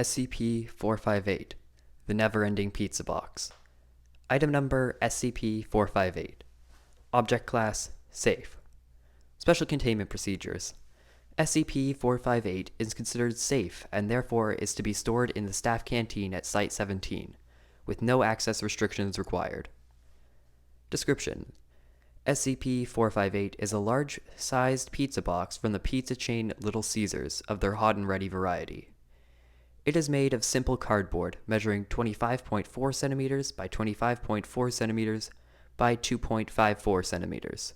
SCP-458, the Never-Ending Pizza Box. Item number SCP-458. Object Class Safe. Special Containment Procedures. SCP-458 is considered safe and therefore is to be stored in the staff canteen at Site-17, with no access restrictions required. Description: SCP-458 is a large-sized pizza box from the pizza chain Little Caesars of their hot and ready variety. It is made of simple cardboard measuring 25.4 centimeters by 25.4 centimeters by 2.54 centimeters,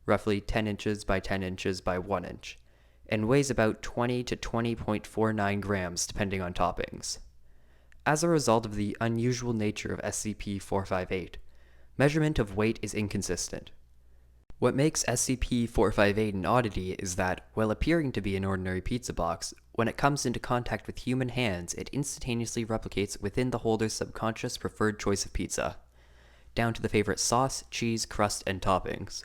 roughly 10 inches by 10 inches by 1 inch, and weighs about 20 to 20.49 grams depending on toppings. As a result of the unusual nature of SCP-458, measurement of weight is inconsistent. What makes SCP-458 an oddity is that, while appearing to be an ordinary pizza box, when it comes into contact with human hands, it instantaneously replicates within the holder's subconscious preferred choice of pizza, down to the favorite sauce, cheese, crust, and toppings.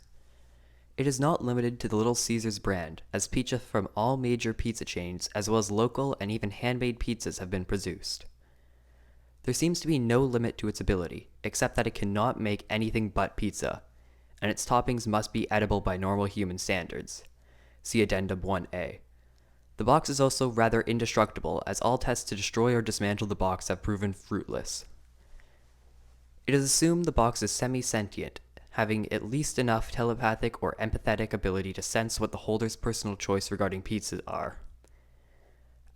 It is not limited to the Little Caesars brand, as pizza from all major pizza chains, as well as local and even handmade pizzas have been produced. There seems to be no limit to its ability, except that it cannot make anything but pizza, and its toppings must be edible by normal human standards. See Addendum 1A. The box is also rather indestructible, as all tests to destroy or dismantle the box have proven fruitless. It is assumed the box is semi-sentient, having at least enough telepathic or empathetic ability to sense what the holder's personal choice regarding pizzas are.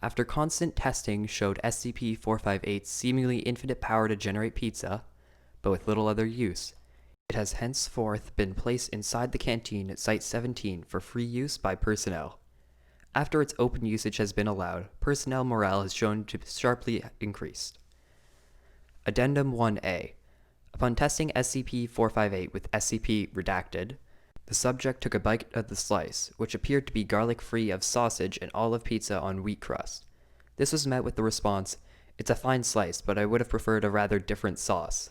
After constant testing showed SCP-458's seemingly infinite power to generate pizza, but with little other use, it has henceforth been placed inside the canteen at Site-17 for free use by personnel. After its open usage has been allowed, personnel morale has shown to be sharply increased. Addendum 1A. Upon testing SCP-458 with SCP-redacted, the subject took a bite of the slice, which appeared to be garlic-free of sausage and olive pizza on wheat crust. This was met with the response, "It's a fine slice, but I would have preferred a rather different sauce."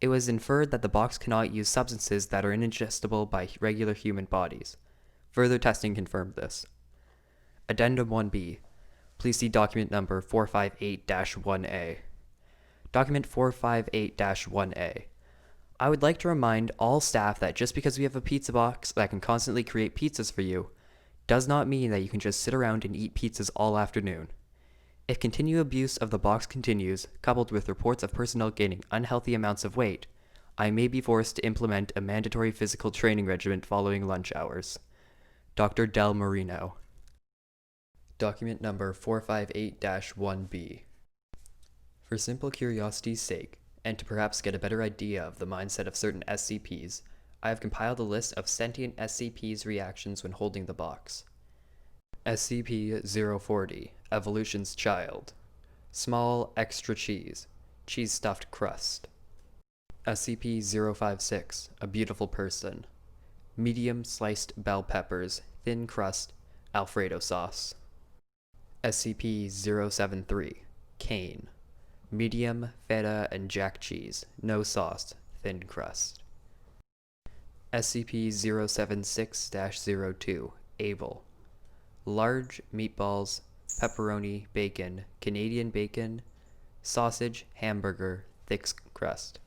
It was inferred that the box cannot use substances that are indigestible by regular human bodies. Further testing confirmed this. Addendum 1B. Please see document number 458-1A. Document 458-1A. I would like to remind all staff that just because we have a pizza box that can constantly create pizzas for you, does not mean that you can just sit around and eat pizzas all afternoon. If continued abuse of the box continues, coupled with reports of personnel gaining unhealthy amounts of weight, I may be forced to implement a mandatory physical training regimen following lunch hours. Dr. Del Marino. Document number 458-1B. For simple curiosity's sake, and to perhaps get a better idea of the mindset of certain SCPs, I have compiled a list of sentient SCPs' reactions when holding the box. SCP-040, Evolution's Child. Small extra cheese, cheese-stuffed crust. SCP-056, A Beautiful Person. Medium sliced bell peppers, thin crust, Alfredo sauce. SCP-073, Cane. Medium feta and jack cheese, no sauce, thin crust. SCP-076-02, Able. Large meatballs, pepperoni, bacon, Canadian bacon, sausage, hamburger, thick crust.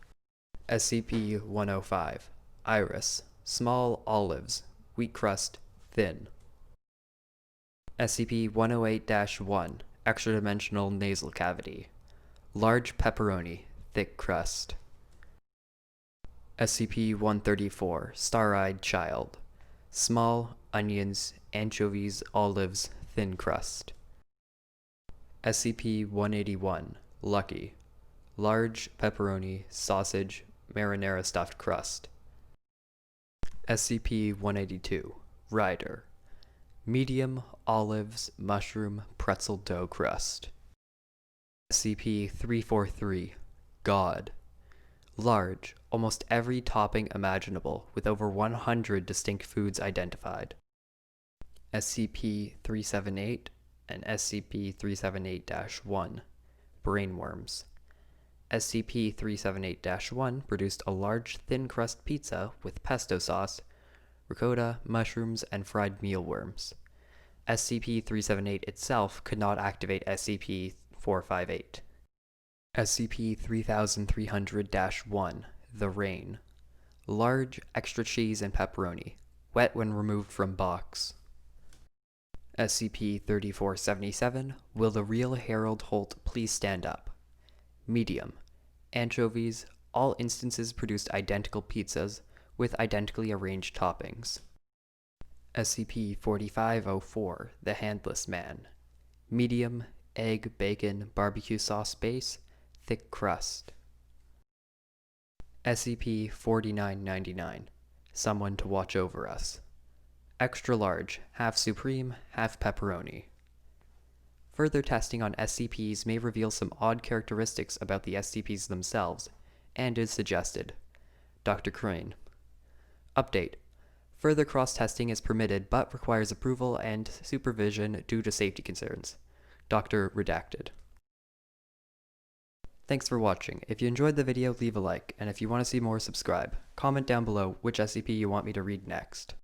SCP-105, Iris. Small olives, wheat crust, thin. SCP-108-1, Extra-dimensional nasal cavity. Large pepperoni, thick crust. SCP-134, Star-Eyed Child. Small onions, anchovies, olives, thin crust. SCP-181, Lucky. Large pepperoni, sausage, marinara stuffed crust. SCP-182, Ryder. Medium olives, mushroom, pretzel dough crust. SCP-343, God. Large, almost every topping imaginable, with over 100 distinct foods identified. SCP-378 and SCP-378-1, Brainworms. SCP-378-1 produced a large thin crust pizza with pesto sauce, ricotta, mushrooms, and fried mealworms. SCP-378 itself could not activate SCP-458. SCP-3300-1, The Rain. Large, extra cheese and pepperoni. Wet when removed from box. SCP-3477, Will the Real Harold Holt Please Stand Up? Medium. Anchovies. All instances produced identical pizzas with identically arranged toppings. SCP-4504, The Handless Man. Medium. Egg, bacon, barbecue sauce base, thick crust. SCP-4999, Someone to Watch Over Us. Extra large, half supreme, half pepperoni. Further testing on SCPs may reveal some odd characteristics about the SCPs themselves, and is suggested. Dr. Crane. Update. Further cross-testing is permitted but requires approval and supervision due to safety concerns. Dr. Redacted. Thanks for watching. If you enjoyed the video, leave a like, and if you want to see more, subscribe. Comment down below which SCP you want me to read next.